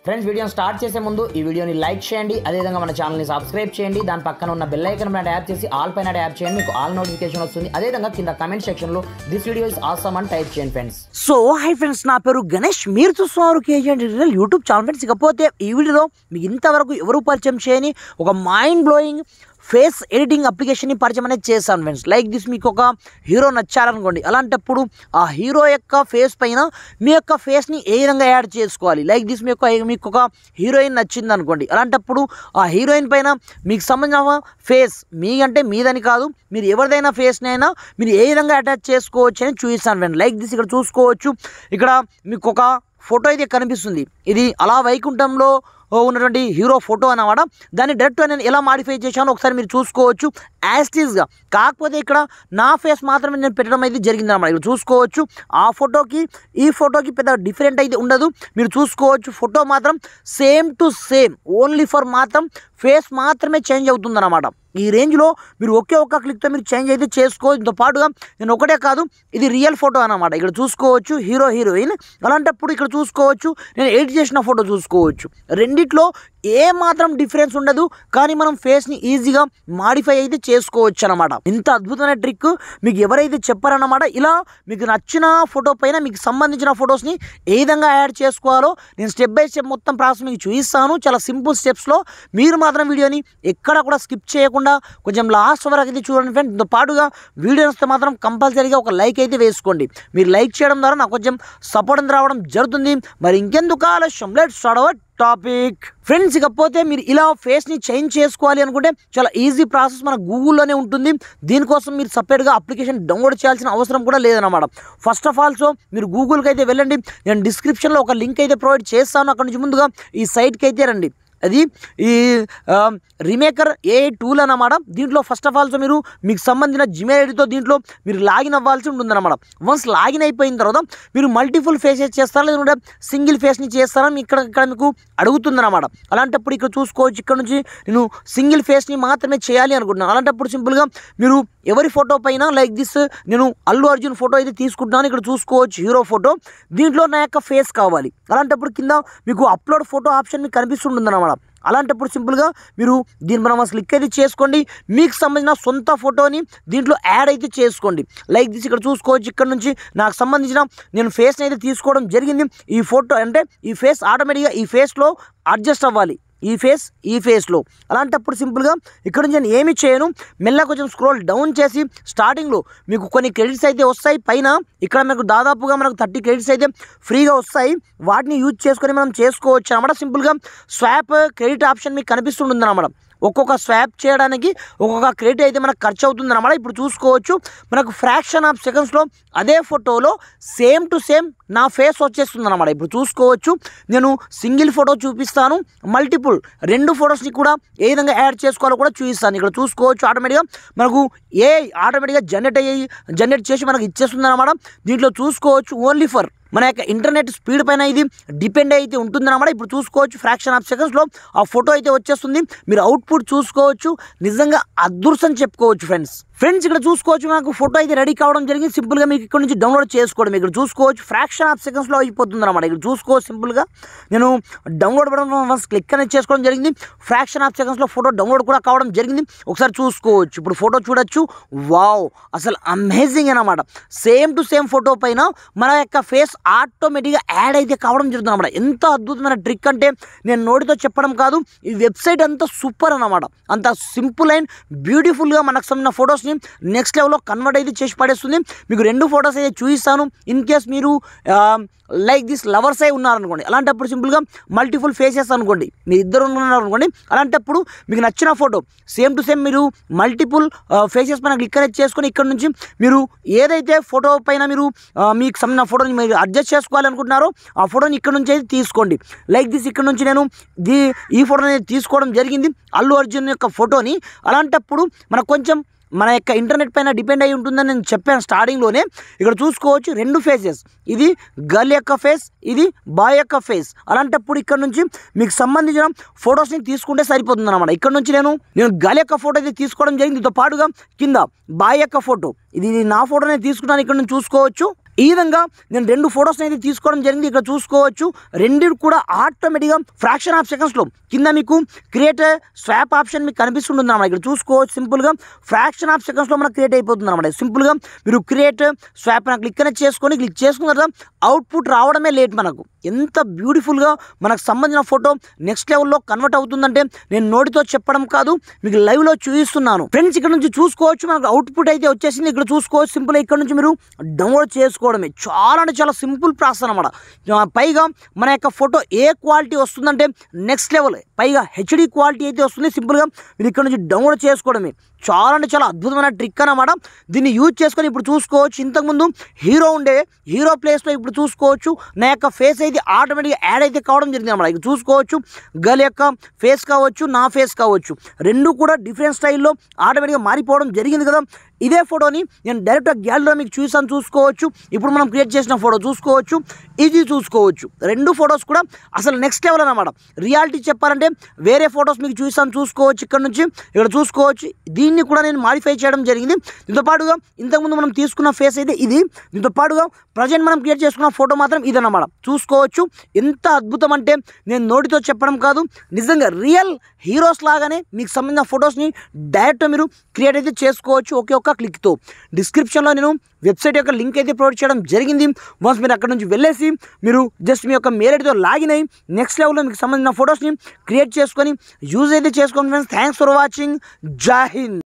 Friends వీడియోని start చేసే ముందు ఈ వీడియోని లైక్ చేయండి, అదేవిధంగా మన ఛానల్ని సబ్స్క్రైబ్ చేయండి. దాని పక్కన ఉన్న బెల్ ఐకాన్ పైన ట్యాప్ చేసి ఆల్ పైన ట్యాప్ చేయండి, మీకు ఆల్ నోటిఫికేషన్ వస్తుంది. అదేవిధంగా కింద కమెంట్ సెక్షన్లో దిస్ వీడియో ఇస్ ఆసమ్ అని టైప్ చేయండి ఫ్రెండ్స్. సో హై ఫ్రెండ్స్, నా పేరు గణేష్, మీరు చూస్తున్నారు KGN tutorial YouTube channel. Friends, ఇకపోతే ఈ వీడియోలో మీకు ఇంతవరకు ఎవరు పరిచయం చేయని ఒక మైండ్ బ్లోయింగ్ ఫేస్ ఎడిటింగ్ అప్లికేషన్ని పరిచయం అనేది చేశాను ఫ్రెండ్స్. లైక్ దిస్, మీకు ఒక హీరో నచ్చారనుకోండి, అలాంటప్పుడు ఆ హీరో యొక్క ఫేస్ పైన మీ యొక్క ఫేస్ని ఏ విధంగా యాడ్ చేసుకోవాలి. లైక్ దిస్, మీకు ఒక హీరోయిన్ నచ్చింది అనుకోండి, అలాంటప్పుడు ఆ హీరోయిన్ పైన మీకు సంబంధించిన ఫేస్ అంటే మీదని కాదు, మీరు ఎవరిదైనా ఫేస్ని అయినా మీరు ఏ విధంగా అటాచ్ చేసుకోవచ్చు అని చూపిస్తాను ఫ్రెండ్స్. లైక్ దిస్, ఇక్కడ చూసుకోవచ్చు, ఇక్కడ మీకు ఒక ఫోటో అయితే కనిపిస్తుంది. ఇది అలా వైకుంఠంలో ఉన్నటువంటి హీరో ఫోటో అన్నమాట. దాన్ని డైరెక్ట్గా నేను ఎలా మాడిఫై చేశానో ఒకసారి మీరు చూసుకోవచ్చు యాస్టీస్గా. కాకపోతే ఇక్కడ నా ఫేస్ మాత్రమే నేను పెట్టడం అయితే జరిగింది అన్నమాట. ఇక్కడ చూసుకోవచ్చు, ఆ ఫోటోకి ఈ ఫోటోకి పెద్ద డిఫరెంట్ అయితే ఉండదు. మీరు చూసుకోవచ్చు, ఫోటో మాత్రం same to same, only for మాత్రం ఫేస్ మాత్రమే చేంజ్ అవుతుందన్నమాట. ఈ రేంజ్లో మీరు ఒకే ఒక్క క్లిక్తో మీరు చేంజ్ అయితే చేసుకోవచ్చు. దీంతో పాటుగా నేను ఒకటే కాదు, ఇది రియల్ ఫోటో అన్నమాట. ఇక్కడ చూసుకోవచ్చు హీరో హీరోయిన్, అలాంటప్పుడు ఇక్కడ చూసుకోవచ్చు నేను ఎడిట్ చేసిన ఫోటో చూసుకోవచ్చు. రెండిట్లో ఏ మాత్రం డిఫరెన్స్ ఉండదు, కానీ మనం ఫేస్ని ఈజీగా మాడిఫై అయితే చేసుకోవచ్చు అనమాట. ఇంత అద్భుతమైన ట్రిక్ మీకు ఎవరైతే చెప్పారన్నమాట. ఇలా మీకు నచ్చిన ఫోటో పైన మీకు సంబంధించిన ఫొటోస్ని ఏ విధంగా యాడ్ చేసుకోవాలో నేను స్టెప్ బై స్టెప్ మొత్తం ప్రాసెస్ మీకు చూపిస్తాను. చాలా సింపుల్ స్టెప్స్లో. మీరు మాత్రం వీడియోని ఎక్కడ కూడా స్కిప్ చేయకుండా కొంచెం లాస్ట్ వరకు అయితే చూడండి ఫ్రెండ్స్. దీంతో పాటుగా వీడియో వస్తే మాత్రం కంపల్సరీగా ఒక లైక్ అయితే వేసుకోండి. మీరు లైక్ చేయడం ద్వారా నాకు కొంచెం సపోర్ట్ రావడం జరుగుతుంది. మరి ఇంకెందుకు ఆలస్యం, let's start our topic. Friends, ఇకపోతే మీరు ఇలా ఫేస్ని చేంజ్ చేసుకోవాలి అనుకుంటే చాలా ఈజీ ప్రాసెస్ మన గూగుల్లోనే ఉంటుంది. దీనికోసం మీరు సపరేట్గా అప్లికేషన్ డౌన్లోడ్ చేయాల్సిన అవసరం కూడా లేదన్నమాట. ఫస్ట్ ఆఫ్ ఆల్ మీరు గూగుల్కి అయితే వెళ్ళండి. నేను డిస్క్రిప్షన్లో ఒక లింక్ అయితే ప్రొవైడ్ చేస్తాను. అక్కడ నుంచి ముందుగా ఈ సైట్కి అయితే రండి. అది ఈ రీమేకర్ AI టూల్ అన్నమాట. దీంట్లో ఫస్ట్ ఆఫ్ ఆల్ మీరు మీకు సంబంధించిన జిమెయిల్ ఐడితో దీంట్లో మీరు లాగిన్ అవ్వాల్సి ఉంటుందన్నమాట. వన్స్ లాగిన్ అయిపోయిన తర్వాత మీరు మల్టిపుల్ ఫేసెస్ చేస్తారా లేదంటే సింగిల్ ఫేస్ని చేస్తారా ఇక్కడ మీకు అడుగుతుందన్నమాట. అలాంటప్పుడు ఇక్కడ చూసుకోవచ్చు, ఇక్కడ నుంచి నేను సింగిల్ ఫేస్ని మాత్రమే చేయాలి అనుకుంటున్నాను. అలాంటప్పుడు సింపుల్గా మీరు ఎవరి ఫోటో పైన లైక్ దిస్, నేను అల్లు అర్జున్ ఫోటో అయితే తీసుకుంటున్నాను. ఇక్కడ చూసుకోవచ్చు హీరో ఫోటో, దీంట్లో నా యొక్క ఫేస్ కావాలి. అలాంటప్పుడు కింద మీకు అప్లోడ్ ఫోటో ఆప్షన్ మీకు కనిపిస్తుంటుందన్నమాట. అలాంటప్పుడు సింపుల్గా మీరు దీని మనం క్లిక్ అయితే చేసుకోండి. మీకు సంబంధించిన సొంత ఫోటోని దీంట్లో యాడ్ అయితే చేసుకోండి. లైక్ దిస్, ఇక్కడ చూసుకోవచ్చు, ఇక్కడ నుంచి నాకు సంబంధించిన నేను ఫేస్ని అయితే తీసుకోవడం జరిగింది. ఈ ఫోటో అంటే ఈ ఫేస్ ఆటోమేటిక్గా ఈ ఫేస్లో అడ్జస్ట్ అవ్వాలి, ఈ ఫేస్లో. అలాంటప్పుడు సింపుల్గా ఇక్కడ నుంచి నేను ఏమి చేయను, మెల్లగా కొంచెం స్క్రోల్ డౌన్ చేసి స్టార్టింగ్లో మీకు కొన్ని క్రెడిట్స్ అయితే వస్తాయి. పైన ఇక్కడ మనకు దాదాపుగా మనకు 30 క్రెడిట్స్ అయితే ఫ్రీగా వస్తాయి. వాటిని యూజ్ చేసుకొని మనం చేసుకోవచ్చు అన్నమాట. సింపుల్గా స్వాప్ క్రెడిట్ ఆప్షన్ మీకు కనిపిస్తుంటుంది అన్నమాట. ఒక్కొక్క స్వాప్ చేయడానికి ఒక్కొక్క క్రెడిట్ అయితే మనకు ఖర్చు అవుతుంది అన్నమాట. ఇప్పుడు చూసుకోవచ్చు, మనకు ఫ్రాక్షన్ ఆఫ్ సెకండ్స్లో అదే ఫోటోలో సేమ్ టు సేమ్ నా ఫేస్ వచ్చేస్తుంది అన్నమాట. ఇప్పుడు చూసుకోవచ్చు, నేను సింగిల్ ఫోటో చూపిస్తాను, మల్టిపుల్ 2 ఫొటోస్ని కూడా ఏ విధంగా యాడ్ చేసుకోవాలో కూడా చూపిస్తాను. ఇక్కడ చూసుకోవచ్చు, ఆటోమేటిక్గా మనకు ఆటోమేటిక్గా జనరేట్ చేసి మనకు ఇచ్చేస్తుంది అన్నమాట. దీంట్లో చూసుకోవచ్చు, ఓన్లీ ఫర్ మన యొక్క ఇంటర్నెట్ స్పీడ్ పైన ఇది డిపెండ్ అయితే ఉంటుందన్నమాట. ఇప్పుడు చూసుకోవచ్చు, ఫ్రాక్షన్ ఆఫ్ సెకండ్స్లో ఆ ఫోటో అయితే వచ్చేస్తుంది. మీరు అవుట్పుట్ చూసుకోవచ్చు, నిజంగా అదృష్టం చెప్పుకోవచ్చు ఫ్రెండ్స్. ఇక్కడ చూసుకోవచ్చు, నాకు ఫోటో అయితే రెడీ కావడం జరిగింది. సింపుల్గా మీకు ఇక్కడ నుంచి డౌన్లోడ్ చేసుకోవడం. ఇక్కడ చూసుకోవచ్చు, ఫ్రాక్షన్ ఆఫ్ సెకండ్స్లో అయిపోతుంది అన్నమాట. ఇక్కడ చూసుకోవచ్చు, సింపుల్గా నేను డౌన్లోడ్ బటన్ క్లిక్ అనేది చేసుకోవడం జరిగింది. ఫ్రాక్షన్ ఆఫ్ సెకండ్స్లో ఫోటో డౌన్లోడ్ కూడా కావడం జరిగింది. ఒకసారి చూసుకోవచ్చు, ఇప్పుడు ఫోటో చూడొచ్చు. వావ్, అసలు అమేజింగ్ అన్నమాట. సేమ్ టు సేమ్ ఫోటో పైన మన యొక్క ఫేస్ ఆటోమేటిక్గా యాడ్ అయితే కావడం జరుగుతుంది అన్నమాట. ఎంత అద్భుతమైన ట్రిక్ అంటే నేను నోటితో చెప్పడం కాదు, ఈ వెబ్సైట్ అంతా సూపర్ అన్నమాట. అంత సింపుల్ అండ్ బ్యూటిఫుల్గా మనకు సంబంధించిన ఫొటోస్ని నెక్స్ట్ లెవెల్లో కన్వర్ట్ అయితే చేసి పడేస్తుంది. మీకు 2 ఫొటోస్ అయితే చూపిస్తాను. ఇన్ కేస్ మీరు లైక్ దిస్ లవర్స్ అయి ఉన్నారనుకోండి, అలాంటప్పుడు సింపుల్గా మల్టిపుల్ ఫేసెస్ అనుకోండి, మీరు ఇద్దరు ఉన్నారనుకోండి, అలాంటప్పుడు మీకు నచ్చిన ఫోటో సేమ్ టు సేమ్ మీరు మల్టిపుల్ ఫేసెస్ పైన క్లిక్ అనేది చేసుకొని ఇక్కడ నుంచి మీరు ఏదైతే ఫోటో పైన మీరు మీకు సంబంధించిన ఫోటోని మీరు అడ్జస్ట్ చేసుకోవాలనుకుంటున్నారో ఆ ఫోటోని ఇక్కడ నుంచి అయితే తీసుకోండి. లైక్ దిస్, ఇక్కడ నుంచి నేను ఈ ఫోటోని తీసుకోవడం జరిగింది, అల్లు అర్జున్ యొక్క ఫోటోని. అలాంటప్పుడు మనకు కొంచెం మన యొక్క ఇంటర్నెట్ పైన డిపెండ్ అయి ఉంటుందని నేను చెప్పాను స్టార్టింగ్లోనే. ఇక్కడ చూసుకోవచ్చు, 2 ఫేసెస్, ఇది గర్ల్ యొక్క ఫేస్, ఇది బాయ్ యొక్క ఫేస్. అలాంటప్పుడు ఇక్కడ నుంచి మీకు సంబంధించిన ఫొటోస్ని తీసుకుంటే సరిపోతుంది అన్నమాట. ఇక్కడ నుంచి నేను గర్ల్ యొక్క ఫోటో అయితే తీసుకోవడం జరిగింది. దీంతో పాటుగా కింద బాయ్ యొక్క ఫోటో, ఇది నా ఫోటోనే తీసుకున్నాను. ఇక్కడ నుంచి చూసుకోవచ్చు, ఈ విధంగా నేను 2 ఫొటోస్ అయితే తీసుకోవడం జరిగింది. ఇక్కడ చూసుకోవచ్చు రెండు కూడా ఆటోమేటిక్గా ఫ్రాక్షన్ ఆఫ్ సెకండ్స్లో కింద మీకు క్రియేట్ స్వాప్ ఆప్షన్ మీకు కనిపిస్తుంటుంది అన్నమాట. ఇక్కడ చూసుకోవచ్చు సింపుల్గా ఫ్రాక్షన్ ఆఫ్ సెకండ్స్లో మనకు క్రియేట్ అయిపోతుంది అనమాట. సింపుల్గా మీరు క్రియేట్ స్వాప్ క్లిక్ అనేది క్లిక్ చేసుకున్న తర్వాత అవుట్పుట్ రావడమే లేట్. మనకు ఎంత బ్యూటిఫుల్గా మనకు సంబంధించిన ఫోటో నెక్స్ట్ లెవెల్లో కన్వర్ట్ అవుతుందంటే నేను నోటితో చెప్పడం కాదు, మీకు లైవ్లో చూపిస్తున్నాను ఫ్రెండ్స్. ఇక్కడ నుంచి చూసుకోవచ్చు మనకు అవుట్పుట్ అయితే వచ్చేసింది. ఇక్కడ చూసుకోవచ్చు సింపుల్గా ఇక్కడ నుంచి మీరు డౌన్లోడ్ చేసుకోవడమే. చాలా అంటే చాలా సింపుల్ ప్రాసెస్ అనమాట. పైగా మన యొక్క ఫోటో ఏ క్వాలిటీ వస్తుందంటే నెక్స్ట్ లెవెల్, పైగా హెచ్డి క్వాలిటీ అయితే వస్తుంది. సింపుల్గా మీరు ఇక్కడ నుంచి డౌన్లోడ్ చేసుకోవడమే. చాలా అంటే చాలా అద్భుతమైన ట్రిక్ అన్నమాట. దీన్ని యూజ్ చేసుకొని ఇప్పుడు చూసుకోవచ్చు ఇంతకుముందు హీరో ప్లేస్లో ఇప్పుడు చూసుకోవచ్చు నా యొక్క ఫేస్ అయితే ఆటోమేటిక్గా యాడ్ అయితే కావడం జరిగింది అన్నమాట. ఇక్కడ చూసుకోవచ్చు గర్ల్ యొక్క ఫేస్ కావచ్చు, నా ఫేస్ కావచ్చు, రెండు కూడా డిఫరెంట్ స్టైల్లో ఆటోమేటిక్గా మారిపోవడం జరిగింది కదా. ఇదే ఫోటోని నేను డైరెక్ట్గా గ్యాలరీలో మీకు చూసాను చూసుకోవచ్చు. ఇప్పుడు మనం క్రియేట్ చేసిన ఫోటో చూసుకోవచ్చు, ఇది చూసుకోవచ్చు. రెండు ఫొటోస్ కూడా అసలు నెక్స్ట్ లెవెల్ అన్నమాట. రియాలిటీ చెప్పాలంటే వేరే ఫొటోస్ మీకు చూసాను చూసుకోవచ్చు. ఇక్కడ నుంచి ఇక్కడ చూసుకోవచ్చు దీన్ని కూడా నేను మాడిఫై చేయడం జరిగింది. దీంతో పాటుగా ఇంతకుముందు మనం తీసుకున్న ఫేస్ అయితే ఇది, దీంతో పాటుగా ప్రజెంట్ మనం క్రియేట్ చేసుకున్న ఫోటో మాత్రం ఇదన్నమాట. చూసుకోవచ్చు ఎంత అద్భుతం అంటే నేను నోటితో చెప్పడం కాదు, నిజంగా రియల్ హీరోస్ లాగానే మీకు సంబంధించిన ఫొటోస్ని డైరెక్ట్ మీరు క్రియేట్ అయితే చేసుకోవచ్చు ఒకే ఒక్క క్లిక్తో. డిస్క్రిప్షన్లో నేను వెబ్సైట్ యొక్క లింక్ అయితే ప్రొవైడ్ చేయడం జరిగింది. వన్స్ మీరు అక్కడ నుంచి వెళ్ళేసి మీరు జస్ట్ మీ యొక్క మెయిల్ ఐడితో లాగిన్ అయ్యి నెక్స్ట్ లెవెల్లో మీకు సంబంధించిన ఫొటోస్ని క్రియేట్ చేసుకొని యూజ్ అయితే చేసుకోండి ఫ్రెండ్స్. Thanks for watching. జై హింద్.